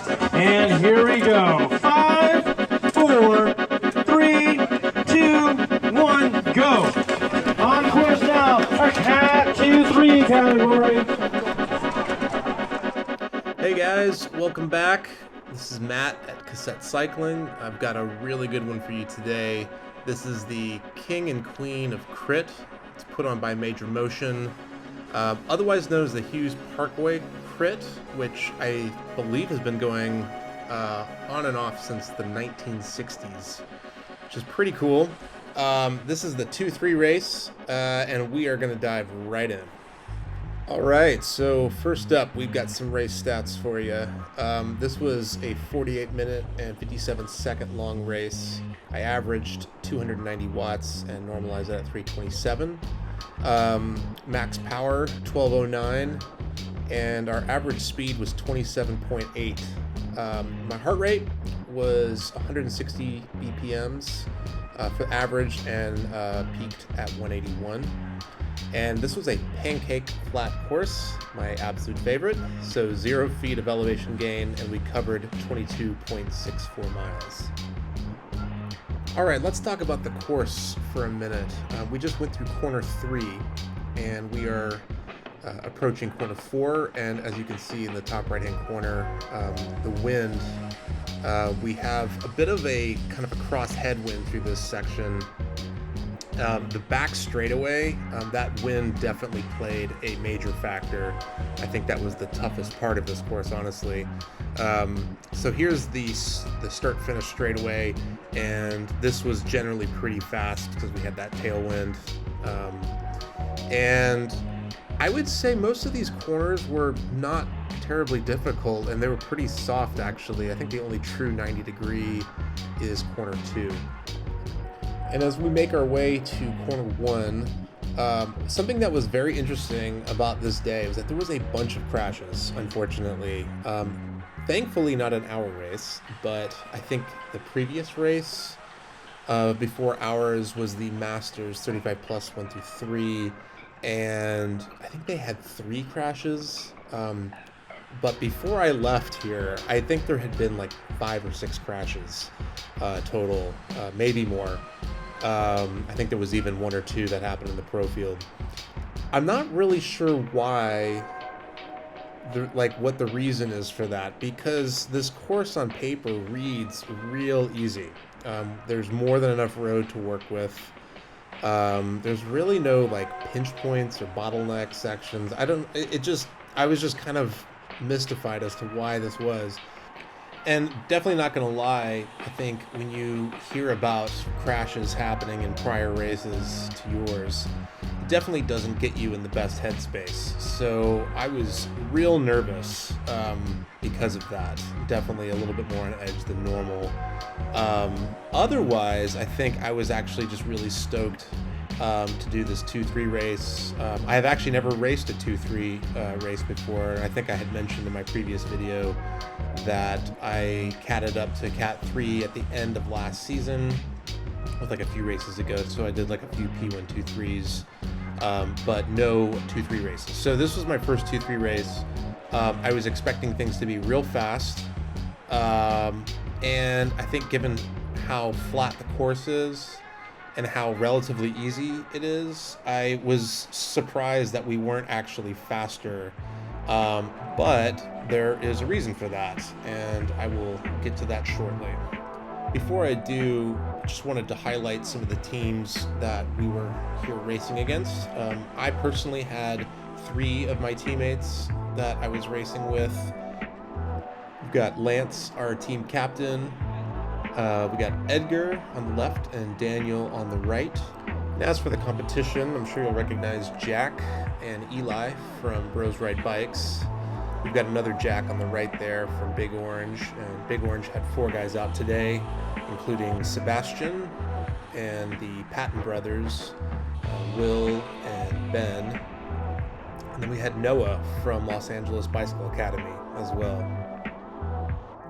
And here we go. 5, 4, 3, 2, 1, go. On course now, our Cat 2-3 category. Hey guys, welcome back. This is Matt at Cassette Cycling. I've got a really good one for you today. This is the King and Queen of Crit. It's put on by Major Motion, otherwise known as the Hughes Parkway Crit, which I believe has been going on and off since the 1960s, which is pretty cool. This is the 2-3 race, and we are going to dive right in. All right, so first up, we've got some race stats for you. This was a 48-minute and 57-second long race. I averaged 290 watts and normalized that at 327. Max power, 1209, and our average speed was 27.8. My heart rate was 160 BPMs for average and peaked at 181. And this was a pancake flat course, my absolute favorite. So 0 feet of elevation gain, and we covered 22.64 miles. All right, let's talk about the course for a minute. We just went through corner 3, and we are approaching corner 4. And as you can see in the top right-hand corner, the wind, we have a bit of a kind of a cross headwind through this section. The back straightaway, that wind definitely played a major factor. I think that was the toughest part of this course, honestly. So here's the start-finish straightaway, and this was generally pretty fast because we had that tailwind. And I would say most of these corners were not terribly difficult, and they were pretty soft, actually. I think the only true 90-degree is corner 2. And as we make our way to corner 1, something that was very interesting about this day was that there was a bunch of crashes, unfortunately. Thankfully not an hour race, but I think the previous race before ours was the Masters 35 plus 1 through 3, and I think they had 3 crashes. But before I left here, I think there had been like 5 or 6 crashes total, maybe more. I think there was even 1 or 2 that happened in the pro field. I'm not really sure why, what the reason is for that, because this course on paper reads real easy. There's more than enough road to work with. There's really no pinch points or bottleneck sections. I was just kind of mystified as to why this was. And definitely not going to lie, I think when you hear about crashes happening in prior races to yours, it definitely doesn't get you in the best headspace. So I was real nervous because of that. Definitely a little bit more on edge than normal. Otherwise, I think I was actually just really stoked to do this 2-3 race. I have actually never raced a 2-3 race before. I think I had mentioned in my previous video that I catted up to Cat 3 at the end of last season with a few races ago. So I did a few P1 2-3s, but no 2-3 races. So this was my first 2-3 race. I was expecting things to be real fast. And I think given how flat the course is and how relatively easy it is, I was surprised that we weren't actually faster. But there is a reason for that, and I will get to that shortly. Before I do, I just wanted to highlight some of the teams that we were here racing against. I personally had 3 of my teammates that I was racing with. We've got Lance, our team captain. We got Edgar on the left and Daniel on the right. And as for the competition, I'm sure you'll recognize Jack and Eli from Bros Ride Bikes. We've got another Jack on the right there from Big Orange, and Big Orange had 4 guys out today, including Sebastian and the Patton brothers, Will and Ben. And then we had Noah from Los Angeles Bicycle Academy as well.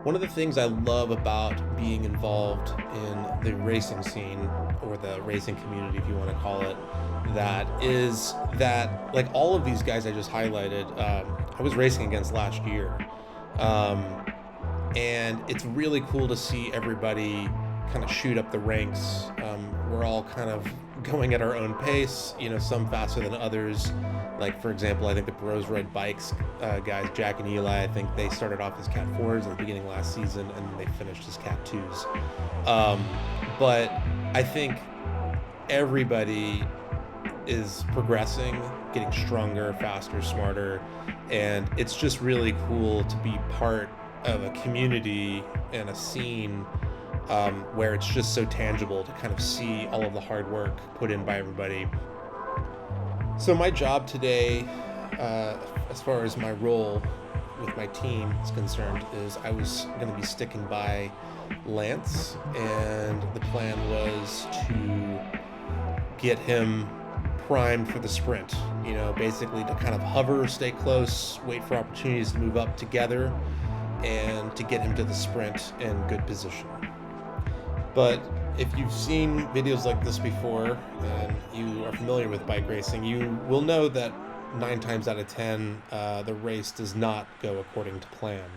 One of the things I love about being involved in the racing scene, or the racing community if you want to call it that, is that all of these guys I just highlighted, I was racing against last year. And it's really cool to see everybody kind of shoot up the ranks. We're all kind of going at our own pace, some faster than others. Like, for example, I think the Bros Ride Bikes guys, Jack and Eli, I think they started off as Cat 4s at the beginning of last season, and they finished as Cat 2s. But I think everybody is progressing, getting stronger, faster, smarter, and it's just really cool to be part of a community and a scene where it's just so tangible to kind of see all of the hard work put in by everybody. So my job today, as far as my role with my team is concerned, is I was going to be sticking by Lance, and the plan was to get him primed for the sprint, basically to kind of hover, stay close, wait for opportunities to move up together, and to get him to the sprint in good position. But if you've seen videos like this before and you are familiar with bike racing, you will know that 9 times out of 10, the race does not go according to plan.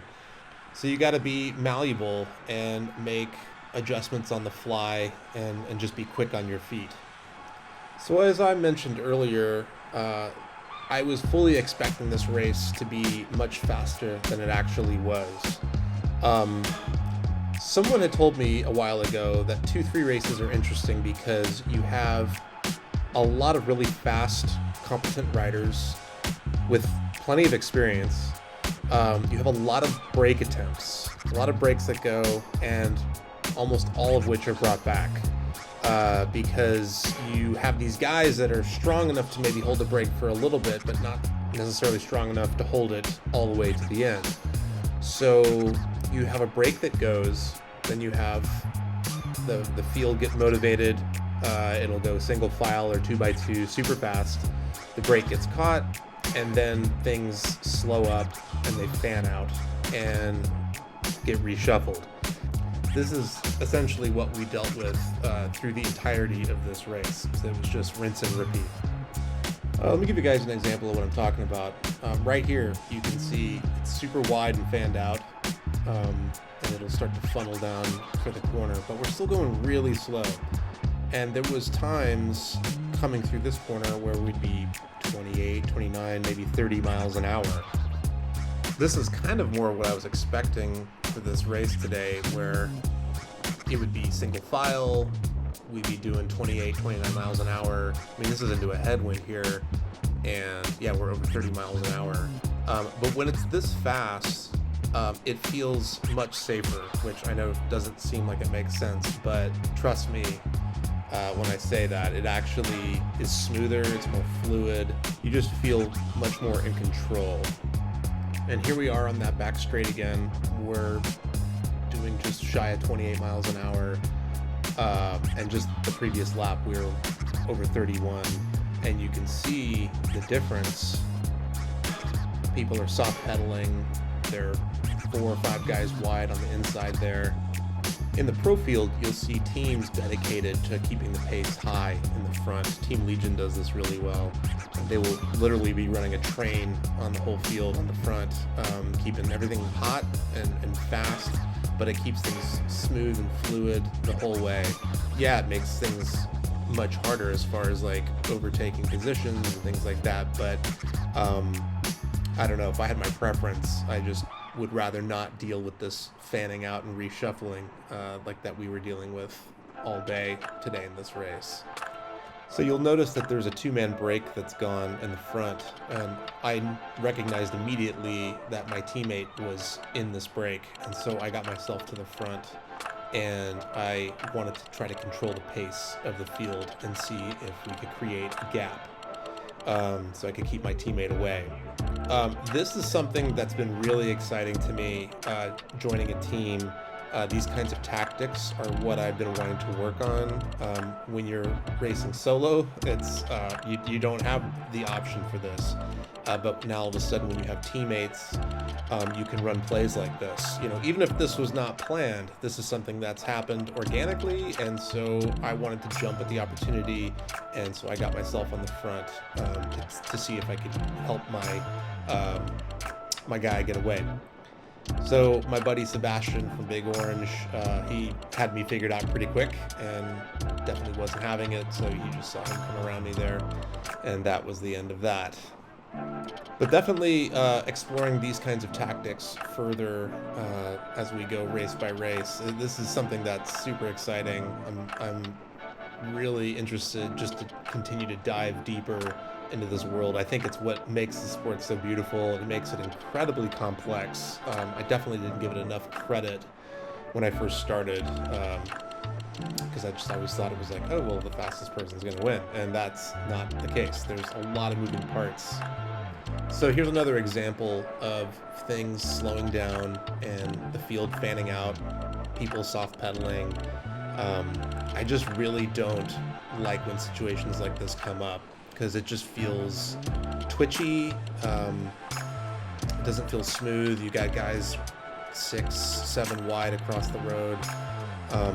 So you got to be malleable and make adjustments on the fly and just be quick on your feet. So as I mentioned earlier, I was fully expecting this race to be much faster than it actually was. Someone had told me a while ago that 2-3 races are interesting because you have a lot of really fast, competent riders with plenty of experience. You have a lot of break attempts, a lot of breaks that go, and almost all of which are brought back. Because you have these guys that are strong enough to maybe hold the brake for a little bit, but not necessarily strong enough to hold it all the way to the end. So you have a brake that goes, then you have the field get motivated. It'll go single file or 2x2 super fast. The brake gets caught, and then things slow up and they fan out and get reshuffled. This is essentially what we dealt with through the entirety of this race. So it was just rinse and repeat. Let me give you guys an example of what I'm talking about. Right here, you can see it's super wide and fanned out, and it'll start to funnel down for the corner, but we're still going really slow. And there was times coming through this corner where we'd be 28, 29, maybe 30 miles an hour. This is kind of more what I was expecting for this race today, where it would be single file, we'd be doing 28, 29 miles an hour. I mean, this is into a headwind here, and yeah, we're over 30 miles an hour. But when it's this fast, it feels much safer, which I know doesn't seem like it makes sense, but trust me when I say that. It actually is smoother, it's more fluid, you just feel much more in control. And here we are on that back straight again. We're doing just shy of 28 miles an hour. And just the previous lap, we were over 31. And you can see the difference. People are soft pedaling. They're 4 or 5 guys wide on the inside there. In the pro field, you'll see teams dedicated to keeping the pace high in the front. Team Legion does this really well. They will literally be running a train on the whole field on the front, keeping everything hot and fast, but it keeps things smooth and fluid the whole way. Yeah, it makes things much harder as far as like overtaking positions and things like that, but I don't know, if I had my preference, I just would rather not deal with this fanning out and reshuffling like that we were dealing with all day today in this race. So you'll notice that there's a 2-man brake that's gone in the front, and I recognized immediately that my teammate was in this brake, and so I got myself to the front, and I wanted to try to control the pace of the field and see if we could create a gap so I could keep my teammate away. This is something that's been really exciting to me, joining a team. These kinds of tactics are what I've been wanting to work on. When you're racing solo, it's you don't have the option for this. But now all of a sudden, when you have teammates, you can run plays like this. Even if this was not planned, this is something that's happened organically, and so I wanted to jump at the opportunity, and so I got myself on the front to see if I could help my guy get away. So my buddy Sebastian from Big Orange, he had me figured out pretty quick and definitely wasn't having it, so you just saw him come around me there, and that was the end of that. But definitely exploring these kinds of tactics further as we go race by race. This is something that's super exciting. I'm really interested just to continue to dive deeper into this world. I think it's what makes the sport so beautiful. It makes it incredibly complex. I definitely didn't give it enough credit when I first started, because I just always thought it was like, oh, well, the fastest person's going to win. And that's not the case. There's a lot of moving parts. So here's another example of things slowing down and the field fanning out, people soft pedaling. I just really don't like when situations like this come up because it just feels twitchy. It doesn't feel smooth. You got guys 6, 7 wide across the road.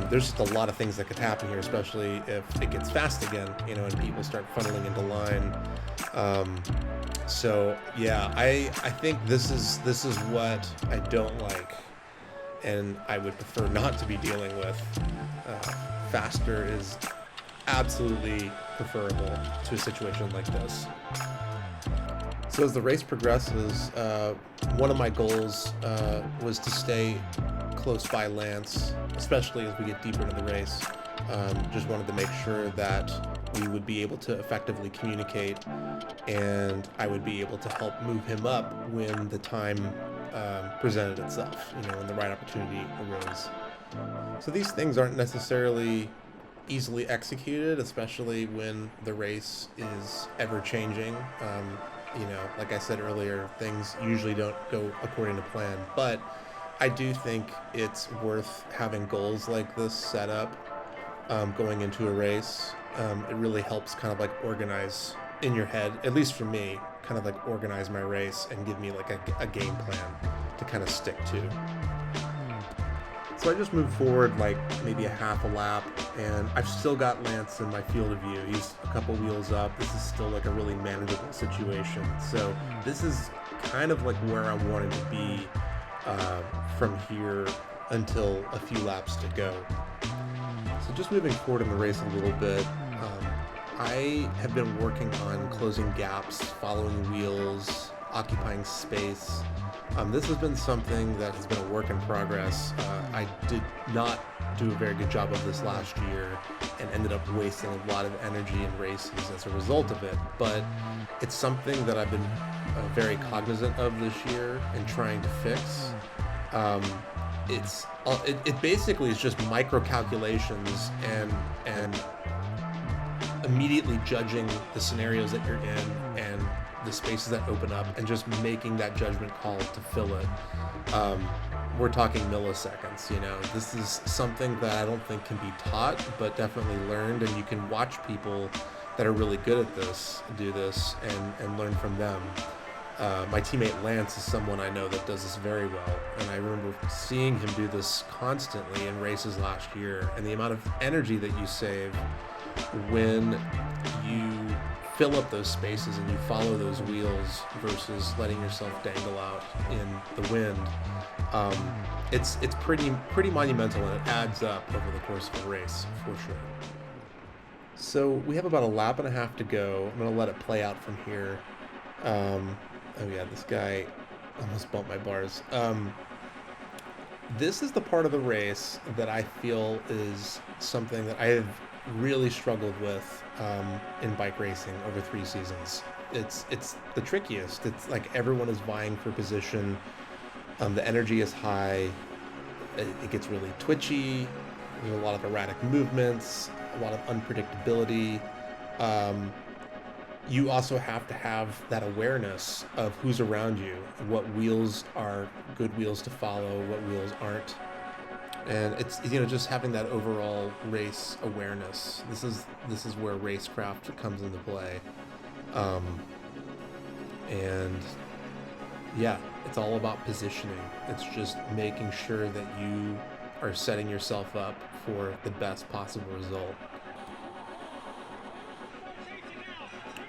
There's just a lot of things that could happen here, especially if it gets fast again, and people start funneling into line. So yeah, I think this is what I don't like, and I would prefer not to be dealing with. Faster is absolutely preferable to a situation like this. So as the race progresses, one of my goals was to stay close by Lance, especially as we get deeper into the race. Just wanted to make sure that we would be able to effectively communicate, and I would be able to help move him up when the time presented itself, when the right opportunity arose. So these things aren't necessarily easily executed, especially when the race is ever changing. Like I said earlier, things usually don't go according to plan, but I do think it's worth having goals like this set up going into a race. It really helps kind of like organize in your head, at least for me, kind of like organize my race and give me like a game plan to kind of stick to. So I just moved forward like maybe a half a lap, and I've still got Lance in my field of view. He's a couple wheels up. This is still like a really manageable situation. So this is kind of like where I'm wanting to be from here until a few laps to go. So just moving forward in the race a little bit, I have been working on closing gaps, following wheels, occupying space. This has been something that has been a work in progress. I did not do a very good job of this last year and ended up wasting a lot of energy in races as a result of it. But it's something that I've been very cognizant of this year and trying to fix. It basically is just micro calculations and immediately judging the scenarios that you're in and the spaces that open up and just making that judgment call to fill it. We're talking milliseconds, This is something that I don't think can be taught, but definitely learned, and you can watch people that are really good at this do this and learn from them. My teammate Lance is someone I know that does this very well, and I remember seeing him do this constantly in races last year, and the amount of energy that you save when you fill up those spaces and you follow those wheels versus letting yourself dangle out in the wind. It's pretty monumental, and it adds up over the course of a race for sure. So we have about a lap and a half to go. I'm gonna let it play out from here. Oh yeah, this guy almost bumped my bars. This is the part of the race that I feel is something that I have really struggled with in bike racing over 3 seasons. It's the trickiest. It's like everyone is vying for position. The energy is high. It gets really twitchy. There's a lot of erratic movements, a lot of unpredictability. You also have to have that awareness of who's around you, what wheels are good wheels to follow, what wheels aren't. And it's just having that overall race awareness. This is where racecraft comes into play. And yeah, it's all about positioning. It's just making sure that you are setting yourself up for the best possible result.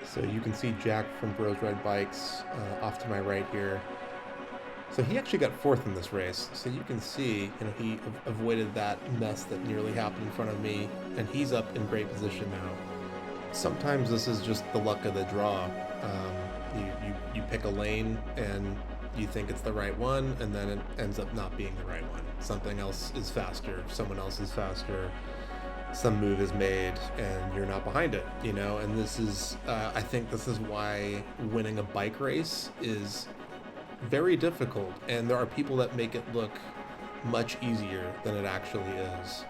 So you can see Jack from Bros Ride Bikes off to my right here. So he actually got fourth in this race. So you can see, he avoided that mess that nearly happened in front of me, and he's up in great position now. Sometimes this is just the luck of the draw. You pick a lane and you think it's the right one, and then it ends up not being the right one. Something else is faster, someone else is faster, some move is made, and you're not behind it, And this is, I think this is why winning a bike race is very difficult, and there are people that make it look much easier than it actually is.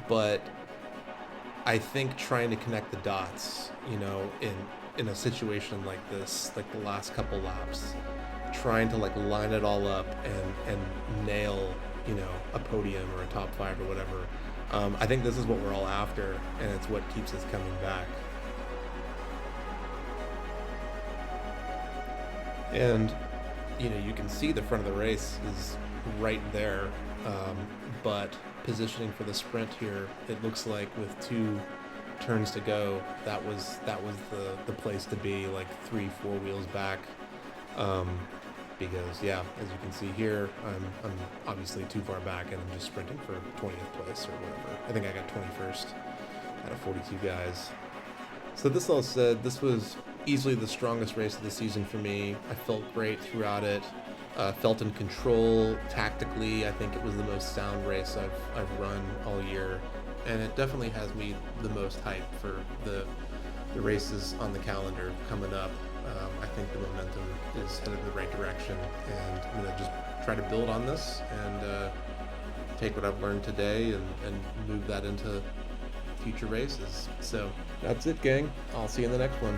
But I think trying to connect the dots, in a situation like this, like the last couple laps, trying to line it all up and nail, a podium or a top 5 or whatever. I think this is what we're all after, and it's what keeps us coming back. And, you can see the front of the race is right there, but positioning for the sprint here, it looks like with 2 turns to go, that was the place to be, 3-4 wheels back, because as you can see here, I'm obviously too far back, and I'm just sprinting for 20th place or whatever. I think I got 21st out of 42 guys. So this all said, this was easily the strongest race of the season for me. I felt great throughout it. Felt in control tactically. I think it was the most sound race I've run all year, and it definitely has me the most hype for the races on the calendar coming up. I think the momentum is headed in the right direction, and I'm gonna just try to build on this and take what I've learned today and move that into future races. So that's it, gang. I'll see you in the next one.